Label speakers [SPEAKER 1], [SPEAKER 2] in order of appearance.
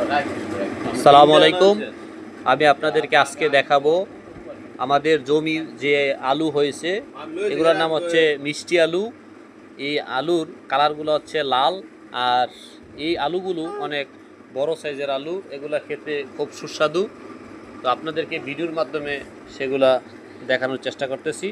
[SPEAKER 1] আসসালামু আলাইকুম। আমি আপনাদেরকে আজকে দেখাবো আমাদের জমির যে আলু হয়েছে, এগুলোর নাম হচ্ছে মিষ্টি আলু। এই আলুর কালারগুলো হচ্ছে লাল, আর এই আলুগুলো অনেক বড় সাইজের আলু, এগুলা খেতে খুব সুস্বাদু। তো আপনাদেরকে ভিডিওর মাধ্যমে সেগুলা দেখানোর চেষ্টা করতেছি।